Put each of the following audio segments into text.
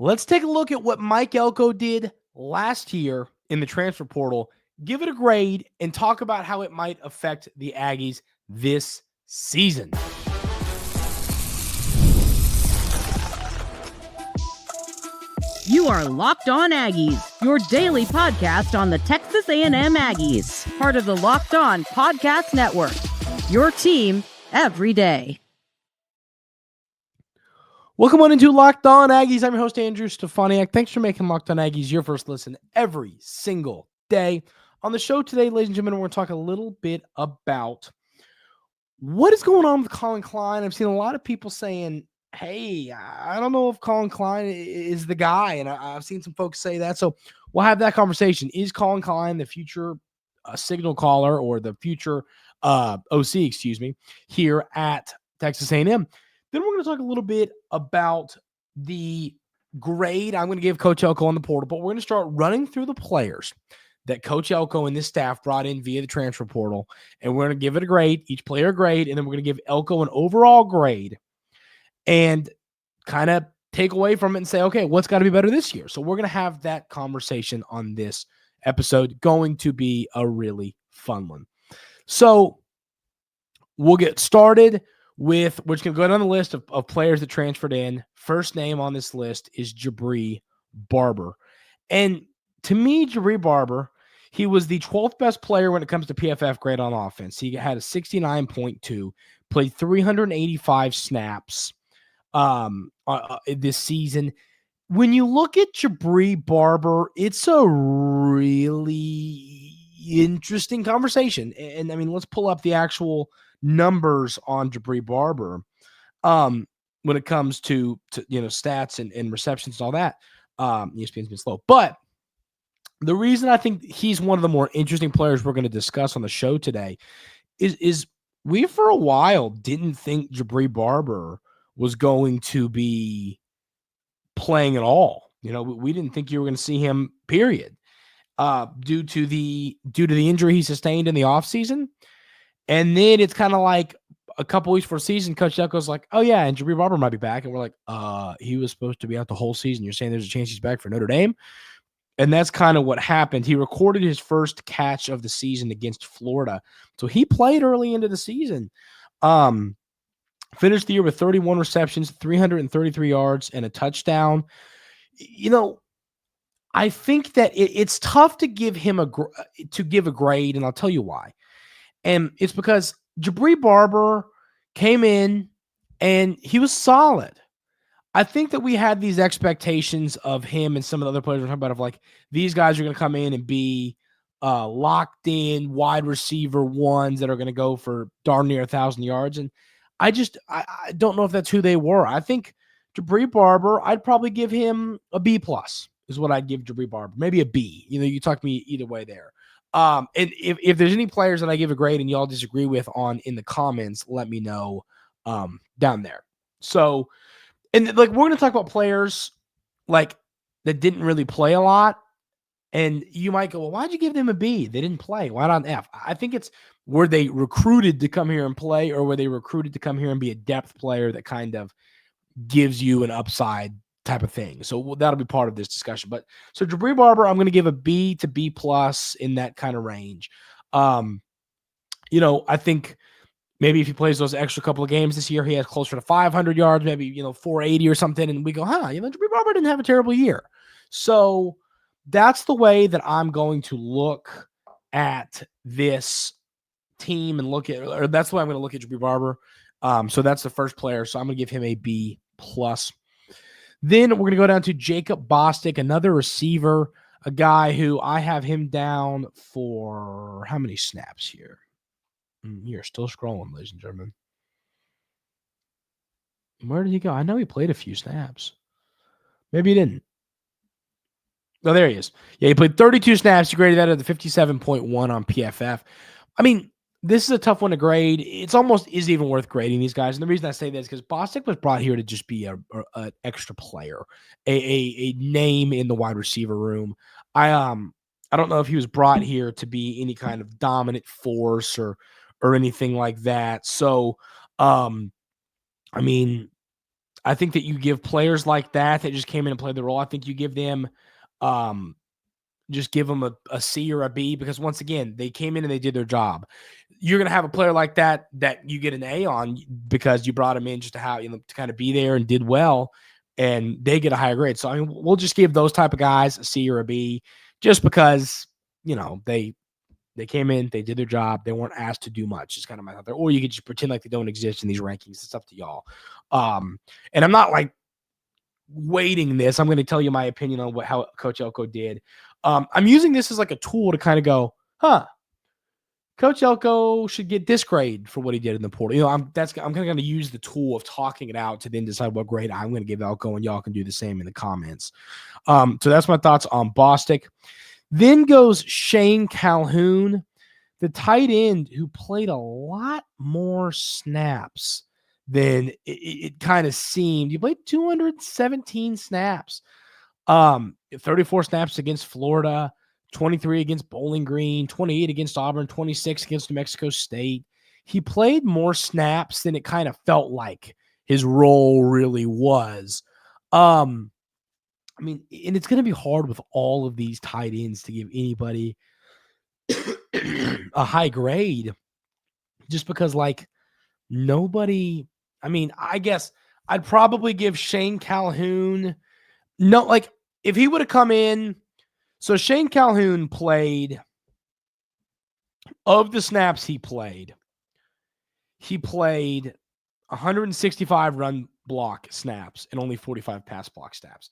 Let's take a look at what Mike Elko did last year in the transfer portal, give it a grade, and talk about how it might affect the Aggies this season. You are Locked On Aggies, your daily podcast on the Texas A&M Aggies, part of the Locked On Podcast Network, your team every day. Welcome on into Locked On Aggies. I'm your host, Andrew Stefaniak. Thanks for making Locked On Aggies your first listen every single day. On the show today, ladies and gentlemen, we're going to talk a little bit about what is going on with Colin Klein. I've seen a lot of people saying, hey, I don't know if Colin Klein is the guy, and I've seen some folks say that. So we'll have that conversation. Is Colin Klein the future signal caller or the future OC, here at Texas A&M? Then we're going to talk a little bit about the grade I'm going to give Coach Elko on the portal, but we're going to start running through the players that Coach Elko and this staff brought in via the transfer portal, and we're going to give it a grade, each player a grade, and then we're going to give Elko an overall grade and kind of take away from it and say, okay, what's got to be better this year? So we're going to have that conversation on this episode. Going to be a really fun one. So we'll get started with, we're just going to go down the list of players that transferred in. First name on this list is Jabari Barber. And to me, Jabari Barber, he was the 12th best player when it comes to PFF grade on offense. He had a 69.2, played 385 snaps this season. When you look at Jabari Barber, it's a really interesting conversation. And I mean, let's pull up the actual numbers on Jabari Barber when it comes to stats and receptions and all that. ESPN's been slow, but the reason I think he's one of the more interesting players we're going to discuss on the show today is we for a while didn't think Jabari Barber was going to be playing at all. We didn't think you were going to see him, period, due to the injury he sustained in the offseason. And then it's kind of like a couple weeks before season, Coach Elko's like, oh, yeah, and Jabari Barber might be back. And we're like, he was supposed to be out the whole season. You're saying there's a chance he's back for Notre Dame? And that's kind of what happened. He recorded his first catch of the season against Florida. So he played early into the season. Finished the year with 31 receptions, 333 yards, and a touchdown. I think that it's tough to give him a grade, and I'll tell you why. And it's because Jabari Barber came in and he was solid. I think that we had these expectations of him and some of the other players we're talking about of like, these guys are going to come in and be locked in wide receiver ones that are going to go for darn near 1,000 yards. And I don't know if that's who they were. I think Jabari Barber, I'd probably give him a B+ is what I'd give Jabari Barber. Maybe a B. You talk to me either way there. And if there's any players that I give a grade and y'all disagree with in the comments, let me know down there. So, and like, we're going to talk about players like that didn't really play a lot. And you might go, well, why'd you give them a B? They didn't play. Why not an F? I think it's, were they recruited to come here and play, or were they recruited to come here and be a depth player that kind of gives you an upside type of thing? So that'll be part of this discussion. But so Jabari Barber, I'm going to give a B to B+ in that kind of range. I think maybe if he plays those extra couple of games this year, he has closer to 500 yards, maybe, 480 or something. And we go, Jabari Barber didn't have a terrible year. So that's the way that I'm going to look at this team and that's the way I'm going to look at Jabari Barber. So that's the first player. So I'm going to give him a B+. Then we're going to go down to Jacob Bostic, another receiver, a guy who I have him down for how many snaps here? You're still scrolling, ladies and gentlemen. Where did he go? I know he played a few snaps. Maybe he didn't. Oh, there he is. Yeah, he played 32 snaps. He graded that at the 57.1 on PFF. I mean, this is a tough one to grade. It's almost isn't even worth grading these guys. And the reason I say that is because Bostic was brought here to just be an extra player, a name in the wide receiver room. I don't know if he was brought here to be any kind of dominant force or anything like that. So, I mean, I think that you give players like that just came in and played the role. I think you give them, just give them a C or a B, because once again, they came in and they did their job. You're going to have a player like that you get an A on because you brought him in just to kind of be there and did well, and they get a higher grade. So, I mean, we'll just give those type of guys a C or a B just because, they came in, they did their job, they weren't asked to do much. It's kind of my thought there. Or you could just pretend like they don't exist in these rankings. It's up to y'all. And I'm not like weighting this. I'm going to tell you my opinion on how Coach Elko did. I'm using this as like a tool to kind of go, Coach Elko should get this grade for what he did in the portal. I'm kind of going to use the tool of talking it out to then decide what grade I'm going to give Elko, and y'all can do the same in the comments. So that's my thoughts on Bostic. Then goes Shane Calhoun, the tight end who played a lot more snaps than it kind of seemed. He played 217 snaps, 34 snaps against Florida, 23 against Bowling Green, 28 against Auburn, 26 against New Mexico State. He played more snaps than it kind of felt like his role really was. I mean, and it's going to be hard with all of these tight ends to give anybody a high grade just because, like, nobody – I mean, I guess I'd probably give Shane Calhoun – no, like, if he would have come in – so Shane Calhoun played – of the snaps he played 165 run block snaps and only 45 pass block snaps.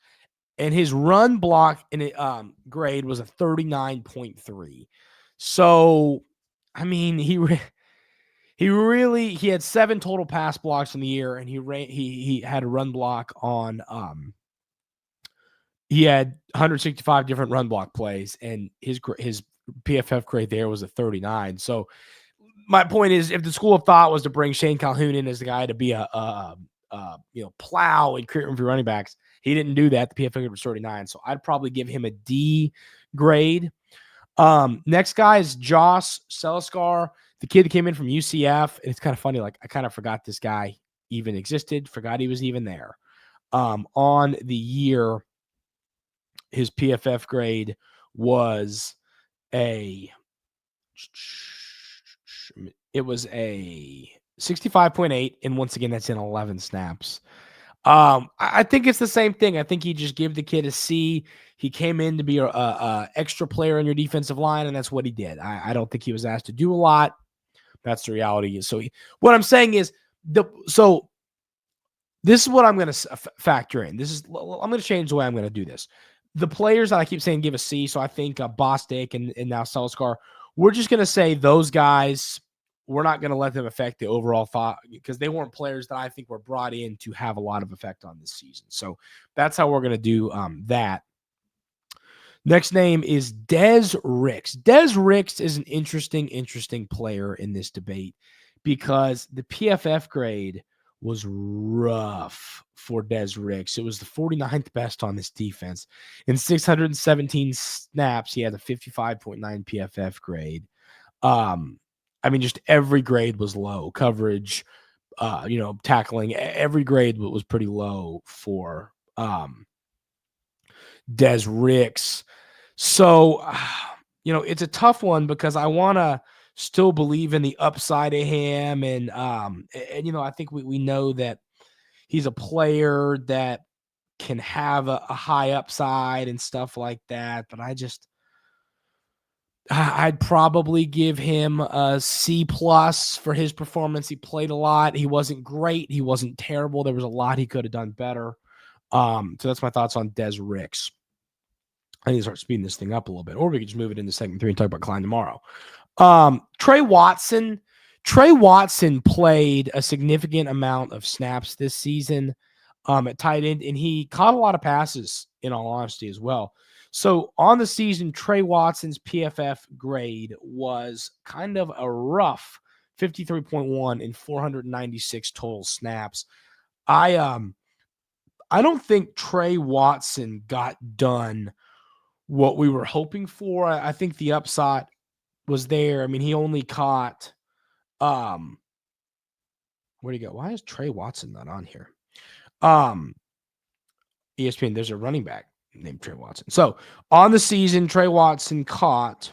And his run block grade was a 39.3. So, I mean, he had 7 total pass blocks in the year, and he had a run block on he had 165 different run block plays, and his PFF grade there was a 39. So, my point is, if the school of thought was to bring Shane Calhoun in as the guy to be a plow and create room for running backs, he didn't do that. The PFF grade was 39, so I'd probably give him a D grade. Next guy is Josh Celiscar, the kid that came in from UCF. And it's kind of funny, like, I kind of forgot this guy even existed, forgot he was even there. On the year, his PFF grade was a 65.8, and once again, that's in 11 snaps. I think it's the same thing. I think you just give the kid a C. He came in to be a extra player on your defensive line, and that's what he did. I don't think he was asked to do a lot. That's the reality. So what I'm saying is, so this is what I'm going to factor in. I'm going to change the way I'm going to do this. The players that I keep saying give a C, so I think Bostic and now Celiscar, we're just going to say those guys, we're not going to let them affect the overall thought because they weren't players that I think were brought in to have a lot of effect on this season. So that's how we're going to do that. Next name is Des Ricks. Des Ricks is an interesting player in this debate because the PFF grade was rough for Des Ricks. It was the 49th best on this defense. In 617 snaps, he had a 55.9 PFF grade. I mean, just every grade was low. Coverage, tackling, every grade was pretty low for Des Ricks. So, it's a tough one because I want to still believe in the upside of him. And I think we know that he's a player that can have a high upside and stuff like that. But I'd probably give him a C+ for his performance. He played a lot. He wasn't great. He wasn't terrible. There was a lot he could have done better. So that's my thoughts on Des Ricks. I need to start speeding this thing up a little bit, or we could just move it into segment 3 and talk about Klein tomorrow. Trey Watson played a significant amount of snaps this season at tight end, and he caught a lot of passes, in all honesty, as well. So on the season, Trey Watson's PFF grade was kind of a rough 53.1 in 496 total snaps. I don't think Trey Watson got done what we were hoping for. I think the upside was there. I mean, he only caught where'd he go? Why is Trey Watson not on here? ESPN, there's a running back named Trey Watson. So on the season, Trey Watson caught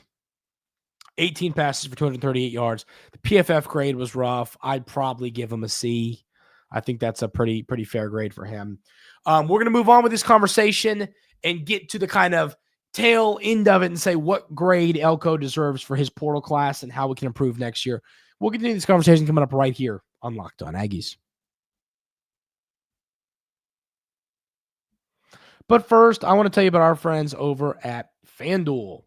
18 passes for 238 yards. The PFF grade was rough. I'd probably give him a C. I think that's a pretty fair grade for him. We're going to move on with this conversation and get to the kind of tail end of it and say what grade Elko deserves for his portal class and how we can improve next year. We'll continue this conversation coming up right here on Locked On Aggies. But first, I want to tell you about our friends over at FanDuel.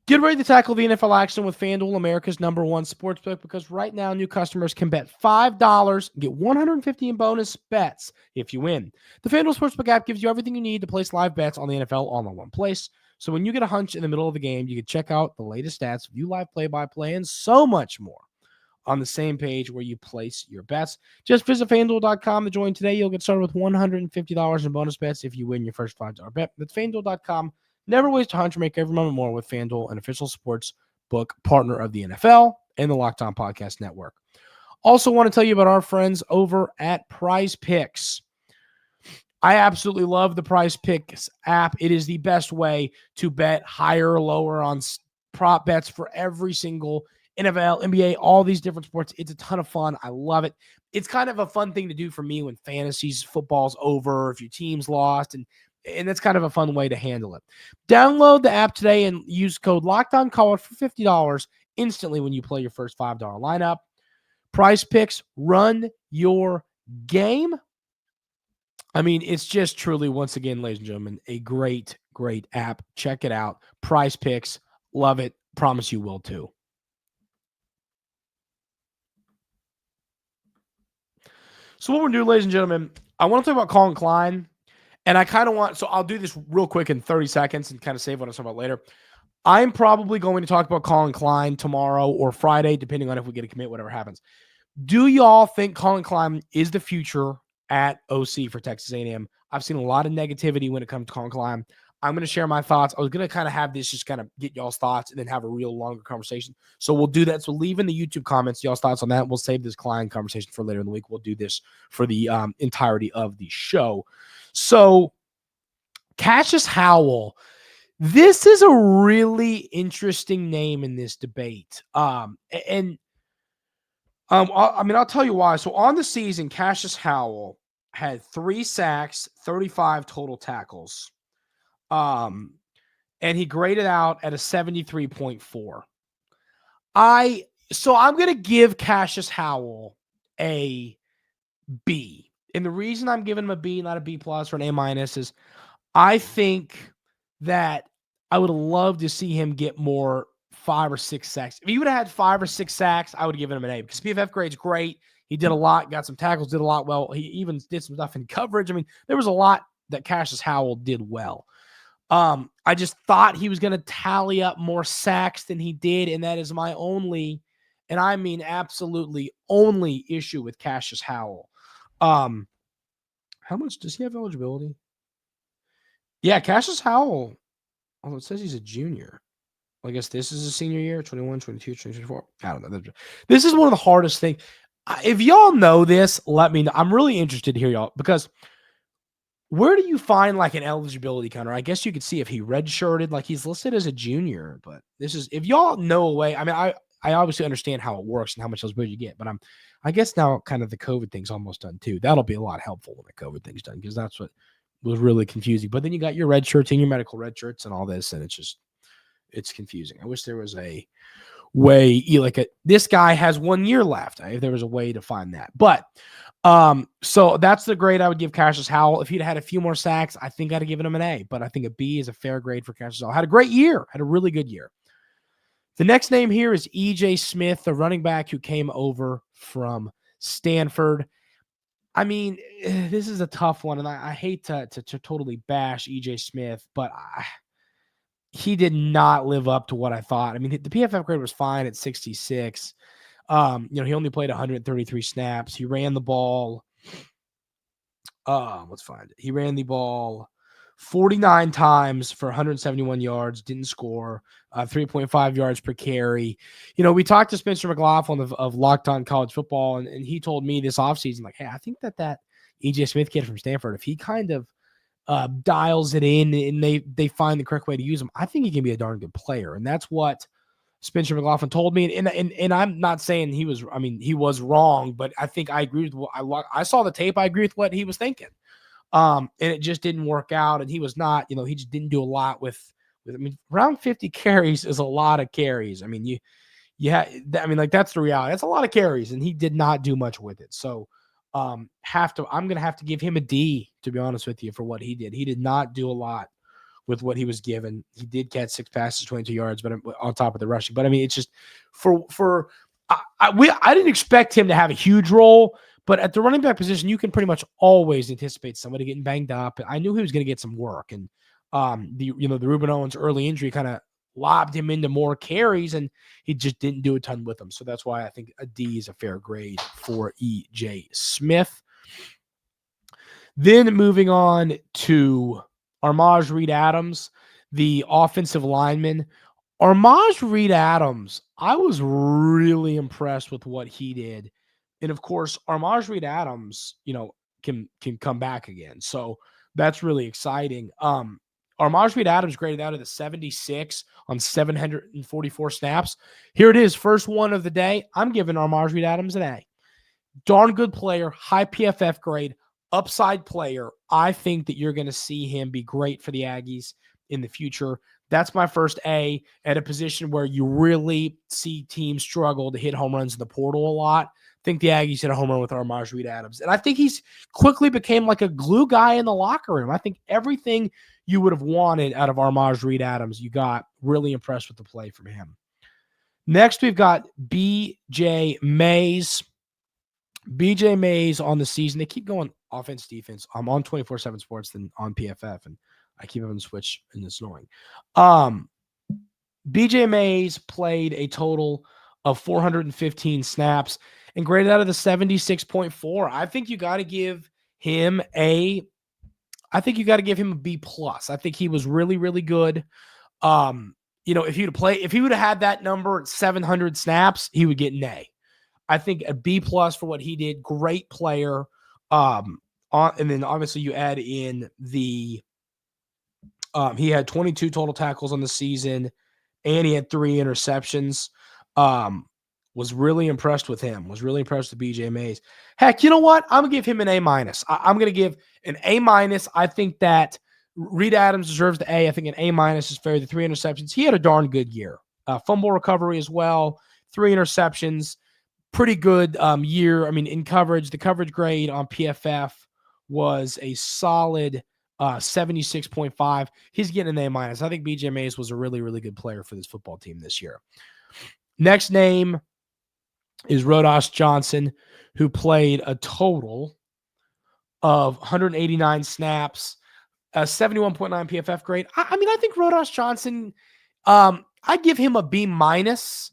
Get ready to tackle the NFL action with FanDuel, America's #1 sportsbook, because right now new customers can bet $5 and get $150 in bonus bets if you win. The FanDuel Sportsbook app gives you everything you need to place live bets on the NFL all in one place. So when you get a hunch in the middle of the game, you can check out the latest stats, view live play-by-play, and so much more on the same page where you place your bets. Just visit FanDuel.com to join today. You'll get started with $150 in bonus bets if you win your first $5 bet. That's FanDuel.com. Never waste a hunch, make every moment more with FanDuel, an official sports book partner of the NFL and the Locked On Podcast Network. Also want to tell you about our friends over at Prize Picks. I absolutely love the Prize Picks app. It is the best way to bet higher or lower on prop bets for every single NFL, NBA, all these different sports. It's a ton of fun. I love it. It's kind of a fun thing to do for me when fantasy's football's over, if your team's lost, and that's kind of a fun way to handle it. Download the app today and use code LOCKEDONCOLLEGE for $50 instantly when you play your first $5 lineup. Prize Picks, run your game. I mean, it's just truly, once again, ladies and gentlemen, a great, great app. Check it out. Prize Picks, love it. Promise you will too. So what we're doing, ladies and gentlemen, I want to talk about Colin Klein. And I kind of want, so I'll do this real quick in 30 seconds and kind of save what I'll talk about later. I'm probably going to talk about Colin Klein tomorrow or Friday, depending on if we get a commit, whatever happens. Do y'all think Colin Klein is the future at OC for Texas A&M? I've seen a lot of negativity when it comes to Colin Klein. I'm going to share my thoughts. I was going to kind of have this just kind of get y'all's thoughts and then have a real longer conversation. So we'll do that. So leave in the YouTube comments y'all's thoughts on that. We'll save this Klein conversation for later in the week. We'll do this for the entirety of the show. So Cashius Howell, this is a really interesting name in this debate. I mean, I'll tell you why. So on the season, Cashius Howell had 3 sacks, 35 total tackles. And he graded out at a 73.4. So I'm going to give Cashius Howell a B. And the reason I'm giving him a B, not a B plus or an A minus, is I think that I would love to see him get more 5 or 6 sacks. If he would have had 5 or 6 sacks, I would have given him an A because PFF grade's great. He did a lot, got some tackles, did a lot well. He even did some stuff in coverage. I mean, there was a lot that Cashius Howell did well. I just thought he was going to tally up more sacks than he did, and that is my only, and I mean absolutely only issue with Cashius Howell. How much does he have eligibility? Yeah, Cashius Howell. Oh, it says he's a junior. Well, I guess this is a senior year, 21, 22, 24. I don't know. This is one of the hardest things. If y'all know this, let me know. I'm really interested to hear y'all, because where do you find like an eligibility counter? I guess you could see if he redshirted, like he's listed as a junior, but this is, if y'all know a way, I mean, I obviously understand how it works and how much eligibility you get, but I guess now kind of the COVID thing's almost done too. That'll be a lot helpful when the COVID thing's done, because that's what was really confusing. But then you got your red shirts and your medical red shirts and all this, and it's confusing. I wish there was a way, this guy has 1 year left. If there was a way to find that. But so that's the grade I would give Cashius Howell. If he'd had a few more sacks, I think I'd have given him an A, but I think a B is a fair grade for Cashius Howell. Had a great year, had a really good year. The next name here is E.J. Smith, the running back who came over from Stanford. I mean, this is a tough one, and I hate to totally bash E.J. Smith, but he did not live up to what I thought. I mean, the PFF grade was fine at 66. He only played 133 snaps. He ran the ball. Let's find it. He ran the ball 49 times for 171 yards, didn't score, 3.5 yards per carry. We talked to Spencer McLaughlin of Locked On College Football, and he told me this offseason, like, hey, I think that E.J. Smith kid from Stanford, if he kind of dials it in and they find the correct way to use him, I think he can be a darn good player. And that's what Spencer McLaughlin told me. And I'm not saying he was wrong, but I think I agree with what I saw the tape. I agree with what he was thinking. And it just didn't work out. And he was not, he just didn't do a lot with around 50 carries is a lot of carries. That's the reality. That's a lot of carries, and he did not do much with it. So I'm going to have to give him a D, to be honest with you, for what he did. He did not do a lot with what he was given. He did catch 6 passes, 22 yards, but on top of the rushing. But it's just I didn't expect him to have a huge role, but at the running back position, you can pretty much always anticipate somebody getting banged up. I knew he was going to get some work, and the Reuben Owens early injury kind of lobbed him into more carries, and he just didn't do a ton with them. So that's why I think a D is a fair grade for E.J. Smith. Then moving on to Armaj Reed-Adams, the offensive lineman. Armaj Reed-Adams, I was really impressed with what he did. And of course, Armaj Reed-Adams, can come back again. So that's really exciting. Armaj Reed-Adams graded out of the 76 on 744 snaps. Here it is, first one of the day. I'm giving Armaj Reed-Adams an A. Darn good player, high PFF grade, upside player. I think that you're going to see him be great for the Aggies in the future. That's my first A at a position where you really see teams struggle to hit home runs in the portal a lot. I think the Aggies hit a home run with Armaj Reed-Adams. And I think he's quickly became like a glue guy in the locker room. I think everything you would have wanted out of Armaj Reed-Adams, you got. Really impressed with the play from him. Next, we've got B.J. Mays. B.J. Mays on the season. They keep going offense, defense. I'm on 24/7 Sports than on PFF, and I keep having to switch, and it's annoying. B.J. Mays played a total of 415 snaps and graded out of the 76.4. I think you got to give him a B plus. I think he was really, really good. If he would have had that number at 700 snaps, he would get an A. I think a B plus for what he did. Great player. And then obviously you add in the he had 22 total tackles on the season, and he had 3 interceptions. Was really impressed with him. Was really impressed with B.J. Mays. Heck, you know what? I'm going to give him an A minus. I'm going to give an A minus. I think that Reed-Adams deserves the A. I think an A minus is fair. The 3 interceptions. He had a darn good year. Fumble recovery as well. 3 interceptions. Pretty good year. In coverage, the coverage grade on PFF was a solid 76.5. He's getting an A minus. I think B.J. Mays was a really, really good player for this football team this year. Next name is Rhyos Johnson, who played a total of 189 snaps, a 71.9 PFF grade. I think Rhyos Johnson, I give him a B minus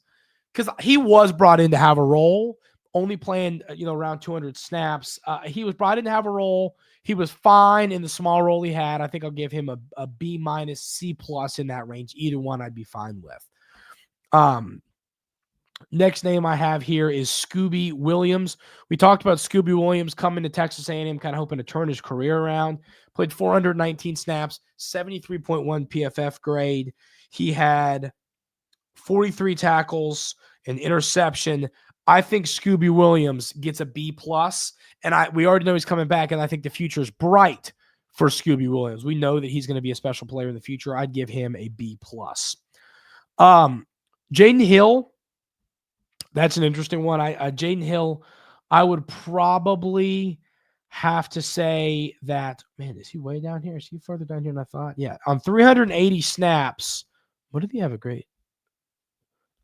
because he was brought in to have a role, only playing, around 200 snaps. He was brought in to have a role. He was fine in the small role he had. I think I'll give him a B minus, C plus in that range. Either one I'd be fine with. Next name I have here is Scooby Williams. We talked about Scooby Williams coming to Texas A&M, kind of hoping to turn his career around. Played 419 snaps, 73.1 PFF grade. He had 43 tackles, an interception. I think Scooby Williams gets a B plus, and we already know he's coming back, and I think the future is bright for Scooby Williams. We know that he's going to be a special player in the future. I'd give him a B plus. Jaden Hill. That's an interesting one. Jaden Hill, I would probably have to say that, man, is he way down here? Is he further down here than I thought? Yeah. On 380 snaps, what did he have a great?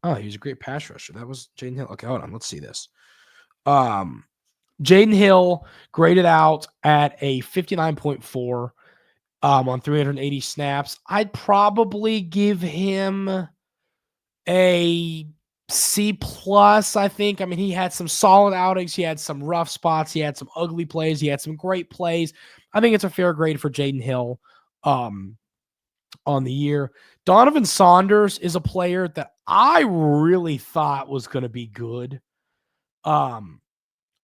Oh, he was a great pass rusher. That was Jaden Hill. Okay, hold on. Let's see this. Jaden Hill graded out at a 59.4 on 380 snaps. I'd probably give him a C plus, I think. He had some solid outings. He had some rough spots. He had some ugly plays. He had some great plays. I think it's a fair grade for Jaden Hill on the year. Donovan Saunders is a player that I really thought was going to be good.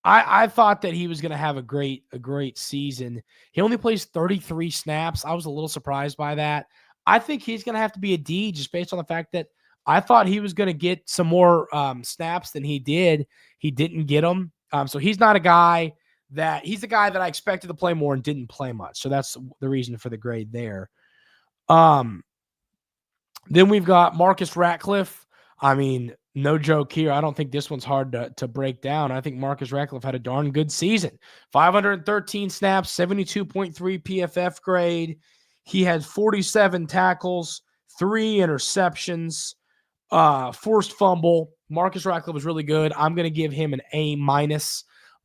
I thought that he was going to have a great season. He only plays 33 snaps. I was a little surprised by that. I think he's going to have to be a D just based on the fact that I thought he was going to get some more snaps than he did. He didn't get them. So he's not a guy he's the guy that I expected to play more and didn't play much. So that's the reason for the grade there. Then we've got Marcus Ratcliffe. I mean, no joke here. I don't think this one's hard to break down. I think Marcus Ratcliffe had a darn good season. 513 snaps, 72.3 PFF grade. He had 47 tackles, 3 interceptions, forced fumble. Marcus Ratcliffe was really good. I'm going to give him an A-.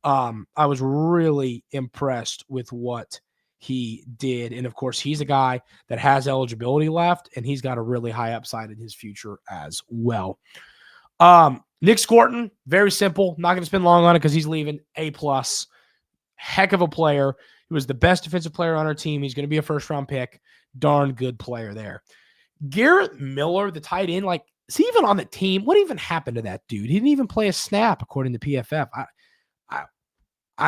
I was really impressed with what he did. And, of course, he's a guy that has eligibility left, and he's got a really high upside in his future as well. Nick Scorton, very simple. Not going to spend long on it because he's leaving. A+. Heck of a player. He was the best defensive player on our team. He's going to be a first-round pick. Darn good player there. Garrett Miller, the tight end, is he even on the team? What even happened to that dude? He didn't even play a snap, according to PFF.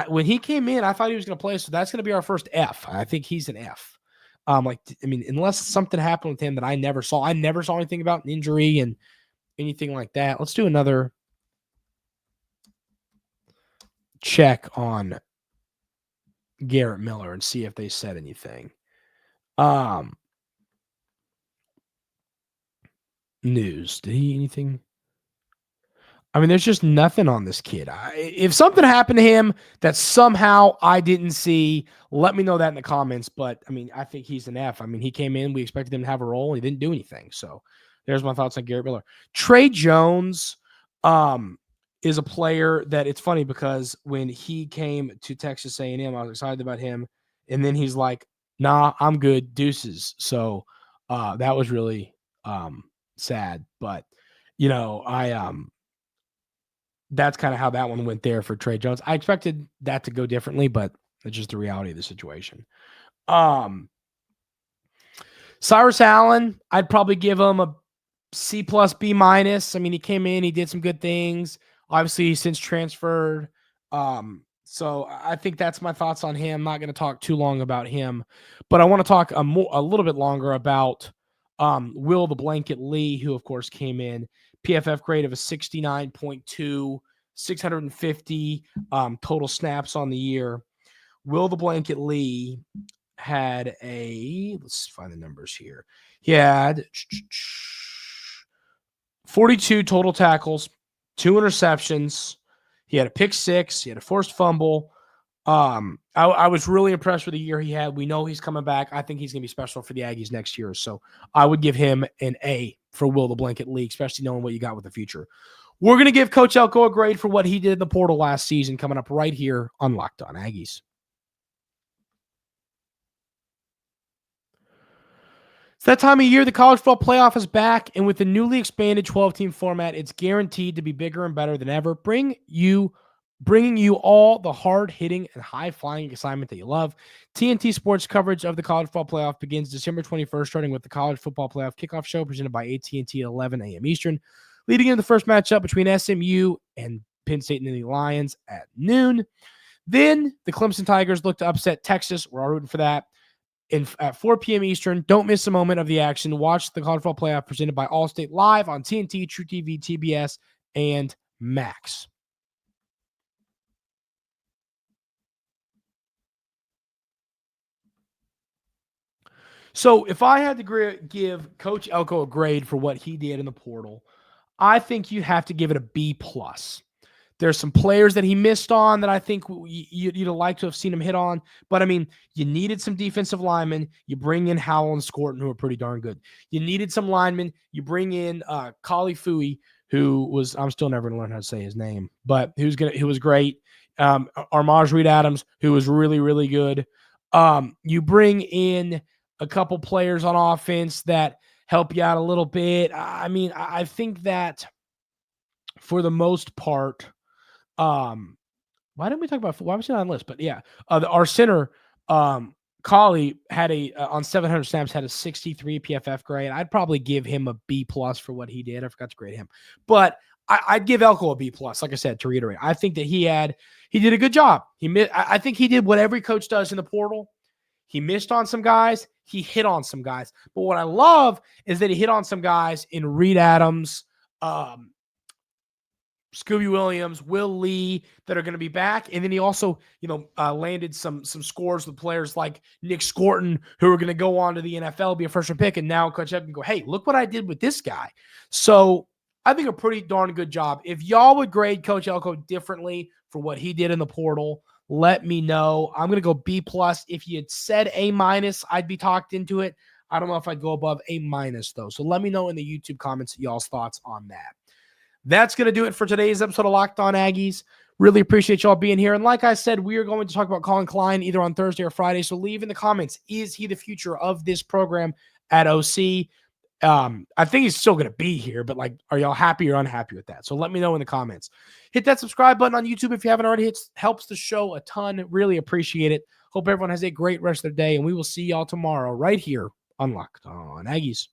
When he came in, I thought he was going to play, so that's going to be our first F. I think he's an F. Unless something happened with him that I never saw. I never saw anything about an injury and anything like that. Let's do another check on Garrett Miller and see if they said anything. News. Did he anything? There's just nothing on this kid. If something happened to him that somehow I didn't see, let me know that in the comments. But, I think he's an F. He came in. We expected him to have a role, and he didn't do anything. So there's my thoughts on Garrett Miller. Trey Jones is a player that it's funny because when he came to Texas A&M, I was excited about him. And then he's like, nah, I'm good. Deuces. So that was really sad. But, that's kind of how that one went there for Trey Jones. I expected that to go differently, but it's just the reality of the situation. Cyrus Allen, I'd probably give him a C+, B-. He came in, he did some good things. Obviously, he's since transferred. So I think that's my thoughts on him. I'm not going to talk too long about him, but I want to talk a little bit longer about Will the Blanket Lee, who, of course, came in. PFF grade of a 69.2, 650 total snaps on the year. Will the Blanket Lee had let's find the numbers here. He had 42 total tackles, 2 interceptions. He had a pick 6. He had a forced fumble. I was really impressed with the year he had. We know he's coming back. I think he's going to be special for the Aggies next year. So I would give him an A for Will the Blanket Lee, especially knowing what you got with the future. We're going to give Coach Elko a grade for what he did in the portal last season, coming up right here on Locked On Aggies. It's that time of year. The college football playoff is back, and with the newly expanded 12-team format, it's guaranteed to be bigger and better than ever, bringing you all the hard-hitting and high-flying assignment that you love. TNT Sports coverage of the college football playoff begins December 21st, starting with the college football playoff kickoff show presented by AT&T at 11 a.m. Eastern, leading into the first matchup between SMU and Penn State and the Lions at noon. Then the Clemson Tigers look to upset Texas. We're all rooting for that. At 4 p.m. Eastern, don't miss a moment of the action. Watch the college football playoff presented by Allstate live on TNT, True TV, TBS, and Max. So if I had to give Coach Elko a grade for what he did in the portal, I think you have to give it a B+. There's some players that he missed on that I think you'd like to have seen him hit on. But, you needed some defensive linemen. You bring in Howell and Scorton, who are pretty darn good. You needed some linemen. You bring in Kali Fui, who was – I'm still never going to learn how to say his name, but who was great. Armaj Reed-Adams, who was really, really good. You bring in a couple players on offense that help you out a little bit. I think that for the most part – why didn't we talk about – why was he not on the list? But, yeah, our center, Kali, had on 700 snaps, had a 63 PFF grade. I'd probably give him a B+ for what he did. I forgot to grade him. But I'd give Elko a B+, like I said, to reiterate. I think that he did a good job. I think he did what every coach does in the portal. He missed on some guys. He hit on some guys. But what I love is that he hit on some guys in Reed Adams, Scooby Williams, Will Lee that are going to be back. And then he also, landed some scores with players like Nick Scorton, who are going to go on to the NFL, be a first-round pick. And now Coach Elko can go, hey, look what I did with this guy. So I think a pretty darn good job. If y'all would grade Coach Elko differently for what he did in the portal, let me know. I'm going to go B+. If you had said A-, I'd be talked into it. I don't know if I'd go above A- though. So let me know in the YouTube comments y'all's thoughts on that. That's going to do it for today's episode of Locked On Aggies. Really appreciate y'all being here. And like I said, we are going to talk about Colin Klein either on Thursday or Friday. So leave in the comments, is he the future of this program at OC? I think he's still going to be here, but are y'all happy or unhappy with that? So let me know in the comments. Hit that subscribe button on YouTube if you haven't already. It helps the show a ton. Really appreciate it. Hope everyone has a great rest of their day, and we will see y'all tomorrow right here on Locked On Aggies.